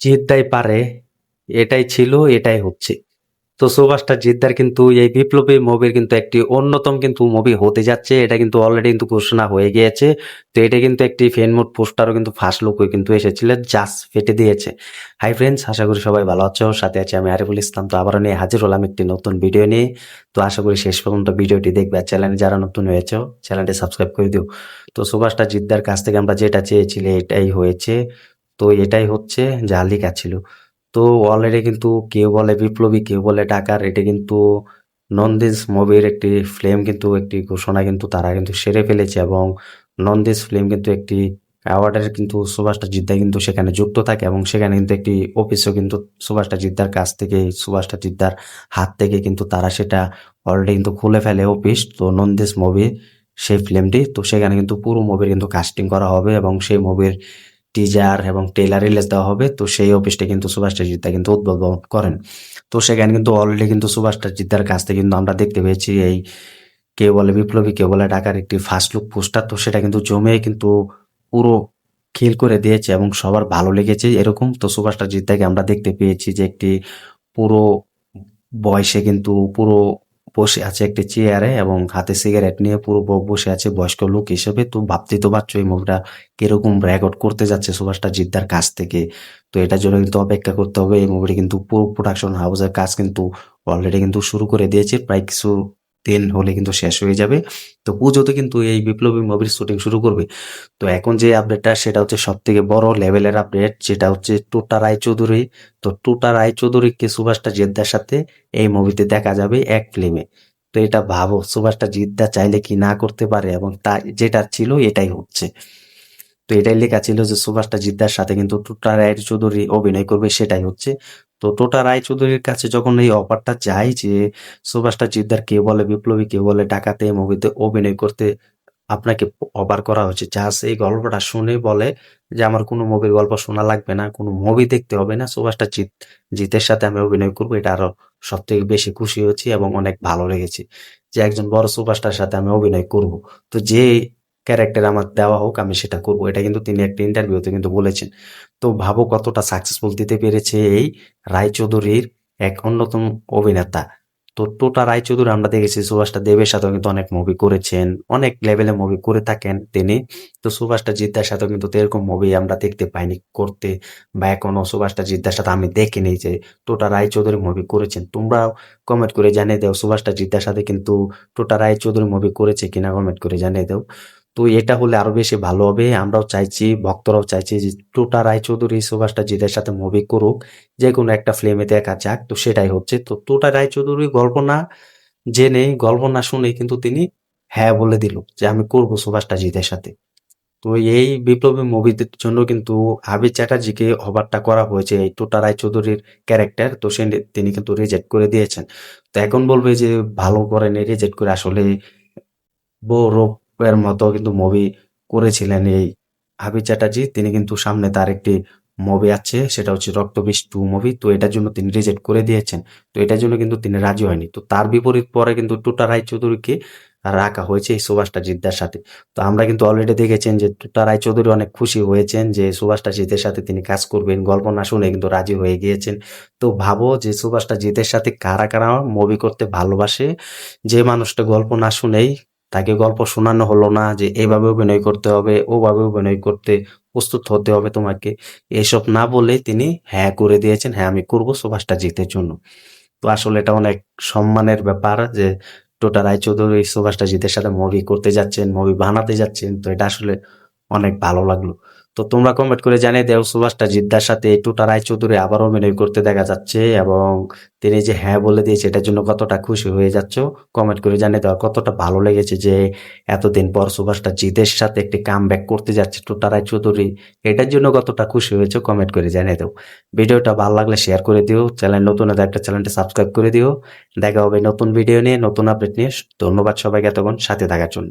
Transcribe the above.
জিদ্দাই পারে, এটাই ছিল, এটাই হচ্ছে। তো সুপারস্টার জিদ্দার কিন্তু এই বিপ্লবী মুভির কিন্তু একটি অন্যতম কিন্তু মুভি হতে যাচ্ছে। এটা কিন্তু অলরেডি কিন্তু ঘোষণা হয়ে গিয়েছে। তো এটা কিন্তু একটি ফ্যান মোড পোস্টারও কিন্তু ফার্স্ট লুকে কিন্তু এসেছিল, জাস্ট ফেটে দিয়েছে। হাই ফ্রেন্ডস, আশা করি সবাই ভালো আছো। সাথে আছি আমি আরিফুল ইসলাম। তো আবারও নিয়ে হাজির হলাম একটি নতুন ভিডিও নিয়ে। তো আশা করি শেষ পর্যন্ত ভিডিওটি দেখবে। আর চ্যানেলে যারা নতুন হয়েছে চ্যানেলটি সাবস্ক্রাইব করে দিও। তো সুপারস্টার জিদ্দার কাছ থেকে আমরা যেটা চেয়েছিলাম এটাই হয়েছে। তো এটাই হচ্ছে যা লেখা ছিল। তো অলরেডি কিন্তু কেউ বলে বিপ্লবী, কেউ বলে ডাকার। এটা কিন্তু নন্দিস মুভির একটি ফিল্ম, কিন্তু একটি ঘোষণা কিন্তু তারা কিন্তু সেরে ফেলেছে, এবং নন্দিস ফিল্ম কিন্তু একটি অ্যাওয়ার্ডের কিন্তু সুভাষটা জিদ্দা কিন্তু সেখানে যুক্ত থাকে, এবং সেখানে কিন্তু একটি অফিসও কিন্তু সুভাষটা জিদ্দার কাছ থেকে, সুভাষটা জিদ্দার হাত থেকে কিন্তু তারা সেটা অলরেডি কিন্তু খুলে ফেলে অফিস। তো নন্দিস মুভি সেই ফিল্মটি, তো সেখানে কিন্তু পুরো মুভির কিন্তু কাস্টিং করা হবে, এবং সেই মুভির টিজার এবং ট্রেলার রিলিজ দেওয়া হবে। তো সেই অফিসটা কিন্তু সুভাষটা জিদ্দা কিন্তু উদ্বোধন করেন। তো সেখানে কিন্তু অলরেডি কিন্তু সুভাষটা জিদ্দার কাছ থেকে কিন্তু আমরা দেখতে পেয়েছি এই কেউ বলে বিপ্লবী, কেউ বলে ঢাকার একটি ফার্স্ট লুক পোস্টার। তো সেটা কিন্তু জমে কিন্তু পুরো খিল করে দিয়েছে এবং সবার ভালো লেগেছে এরকম। তো সুভাষটা জিদ্দাকে আমরা দেখতে পেয়েছি যে একটি পুরো বয়সে কিন্তু পুরো বসে আছে একটি চেয়ারে, এবং হাতে সিগারেট নিয়ে পুরো বসে আছে বয়স্ক লোক হিসেবে। তো ভাবতেই তো পারছো এই মুভিটা কিরকম রেকর্ড করতে যাচ্ছে সুভাষটা জিদ্দার কাছ থেকে। তো এটার জন্য কিন্তু অপেক্ষা করতে হবে। এই মুভিটি কিন্তু পুরো প্রোডাকশন হাউসের কাজ কিন্তু অলরেডি কিন্তু শুরু করে দিয়েছে, প্রায় কিছু দিন হলে কিন্তু শেষ হয়ে যাবে। তো পুজোতে কিন্তু এই বিপ্লবী মুভির শুটিং শুরু করবে। তো এখন যে আপডেটটা সেটা হচ্ছে সব থেকে বড় লেভেলের আপডেট, যেটা হচ্ছে টুটা রায়চৌধুরী। তো টুটা রায়চৌধুরীকে সুভাষটা জিদ্দার সাথে এই মুভিতে দেখা যাবে এক ফিল্মে। তো এটা ভাবো সুভাষটা জিদ্দা চাইলে কি না করতে পারে, এবং তা যেটা ছিল এটাই হচ্ছে। তো এটাই লেখা ছিল যে সুভাষটা জিদ্দার সাথে কিন্তু টোটা রায়চৌধুরী অভিনয় করবে, সেটাই হচ্ছে। তো টোটা রায়চৌধুরীর কাছে যখন এই অফারটা যায় যে সুভাষটা জিদ্দার কেউ বলে বিপ্লবী, কেউ বলে ডাকাতে মুভিতে অভিনয় করতে আপনাকে অফার করা হয়েছে, জাস্ট এই গল্পটা শুনে বলে যে আমার কোনো মুভির গল্প শোনা লাগবে না, কোনো মুভি দেখতে হবে না, সুভাষটা জিতের সাথে আমি অভিনয় করবো। এটা আরো সব থেকে বেশি খুশি হয়েছি এবং অনেক ভালো লেগেছে যে একজন বড় সুপারস্টার সাথে আমি অভিনয় করব। তো যে ক্যারেক্টার আমার দেওয়া হোক আমি সেটা করব, এটা কিন্তু তিনি একটা ইন্টারভিউতে কিন্তু বলেছেন। তো ভাবো কতটা সাকসেসফুল দিতে পেরেছে এই রায়চৌধুরীর এক অন্যতম অভিনেতা। তো টোটা রায়চৌধুরী আমরা দেখেছি সুভাষটা দেবের সাথেও কিন্তু অনেক মুভি করেছেন, অনেক লেভেলে মুভি করে থাকেন তিনি। তো সুভাষটা জিদ্দার সাথেও কিন্তু এরকম মুভি আমরা দেখতে পাইনি করতে, বা এখনো সুভাষটা জিদ্দার সাথে আমি দেখিনি যে টোটা রায়চৌধুরী মুভি করেছেন। তোমরাও কমেন্ট করে জানিয়ে দাও সুভাষটা জিদ্দার সাথে কিন্তু টোটা রায়চৌধুরী মুভি করেছে কিনা, কমেন্ট করে জানিয়ে দাও। তো এটা হলে আরো বেশি ভালো হবে। আমরাও চাইছি, ভক্তরাও চাইছি যে টোটা রায়চৌধুরী সুভাষটা জিদ্দার সাথে মুভি করুক, যে কোনো একটা ফিল্মে দেখা যাক। তো সেটাই হচ্ছে। তো টোটা রায়চৌধুরী গল্প না জেনে, গল্প না শুনে কিন্তু তিনি হ্যাঁ বলে দিল যে আমি করব সুভাষটা জিতের সাথে। তো এই বিপ্লবী মুভির জন্য কিন্তু আবির চ্যাটার্জিকে অফারটা করা হয়েছে এই টোটা রায়চৌধুরীর ক্যারেক্টার। তো তিনি কিন্তু রিজেক্ট করে দিয়েছেন। তো এখন বলবে যে ভালো করেনি, রিজেক্ট করে। আসলে বউরবের মতো কিন্তু মুভি করেছিলেন এই আবির চ্যাটার্জি। তিনি কিন্তু সামনে তার একটি মুভি আছে, সেটা হচ্ছে রক্তবীজ 2 মুভি। তো এটার জন্য তিনি রিজেক্ট করে দিয়েছেন। তো এটার জন্য কিন্তু তিনি রাজি হয়নি। তো তার বিপরীত পরে কিন্তু টুটা রায়চৌধুরীকে রাখা হয়েছে এই সুভাষটা জিদ্দার সাথে। তো আমরা কিন্তু অলরেডি দেখেছেন যে টুটা রায়চৌধুরী অনেক খুশি হয়েছেন যে সুভাষটা জিতের সাথে তিনি কাজ করবেন, গল্প না শুনে কিন্তু রাজি হয়ে গিয়েছেন। তো ভাবো যে সুভাষটা জিতের সাথে কারা কারা মুভি করতে ভালোবাসে, যে মানুষটা গল্প না শুনেই, তাকে গল্প শোনানো হলো না যে এভাবে অভিনয় করতে হবে, ওভাবে অভিনয় করতে প্রস্তুত হতে হবে তোমাকে, এসব না বলে তিনি হ্যাঁ করে দিয়েছেন, হ্যাঁ আমি করবো সুভাষটা জিতের জন্য। তো আসলে এটা অনেক সম্মানের ব্যাপার যে টোটা রায়চৌধুরী সুভাষটা জিতের সাথে মুভি করতে যাচ্ছেন, মুভি বানাতে যাচ্ছেন। তো এটা আসলে অনেক ভালো লাগলো। তো তোমরা কমেন্ট করে জানিয়ে দাও সুভাষটা জিদ্দার সাথে এই টোটা রায়চৌধুরী আবার অভিনয় করতে দেখা যাচ্ছে, এবং তিনি যে হ্যাঁ বলে দিয়েছে এটার জন্য কতটা খুশি হয়ে যাচ্ছ কমেন্ট করে জানিয়ে দাও। কতটা ভালো লেগেছে যে এতদিন পর সুভাষটা জিতের সাথে একটি কামব্যাক করতে যাচ্ছে টোটা রায়চৌধুরী, এটার জন্য কতটা খুশি হয়েছে কমেন্ট করে জানিয়ে দাও। ভিডিওটা ভালো লাগলে শেয়ার করে দিও, চ্যানেল নতুন হলে একটা চ্যানেলটা সাবস্ক্রাইব করে দিও। দেখা হবে নতুন ভিডিও নিয়ে, নতুন আপডেট নিয়ে। ধন্যবাদ সবাইকে এতক্ষণ সাথে থাকার জন্য।